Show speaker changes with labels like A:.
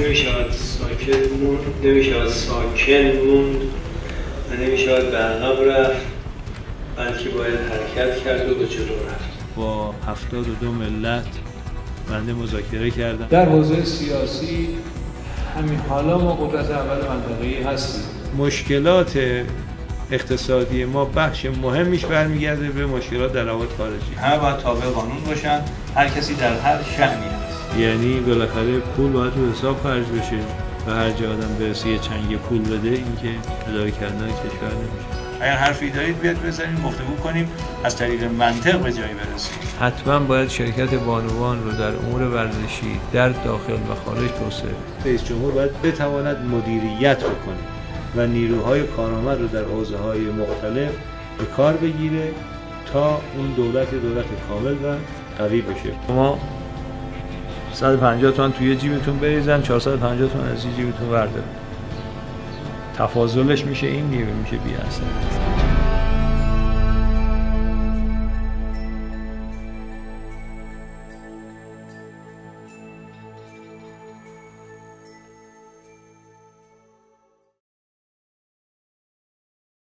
A: نمیشود ساکن موند و نمیشود به عقب رفت، بلکه باید حرکت کرد و به جلو رفت.
B: با 72 ملت بنده مذاکره کردم.
C: در حوزه سیاسی همین حالا ما قدرت اول منطقه‌ای هستیم.
B: مشکلات اقتصادی ما بخش مهمیش برمیگرده به مشکلات در روابط خارجی.
D: همه باید تابع قانون باشن، هر کسی در هر شأنی هست.
B: یعنی بالاخره پول باید رو حساب خرج بشه و هر جا آدم برسه یه چنگ پول بده، این که اداره کردن کشور نمیشه.
D: اگر حرفی دارید بیاد بزنیم گفتگو کنیم از طریق منطق به جایی برسیم.
B: حتما باید شرکت بانوان رو در امور ورزشی در داخل و خارج توسعه. رئیس جمهور باید بتواند مدیریت بکنه و نیروهای کارآمد رو در حوزه‌های مختلف به کار بگیره تا اون دولت کامل و قوی بشه. شما 150 تومن توی جیبتون بریزن، 450 تومن از جیبتون بردارن. تفاضلش میشه این نیمه، میشه 20%.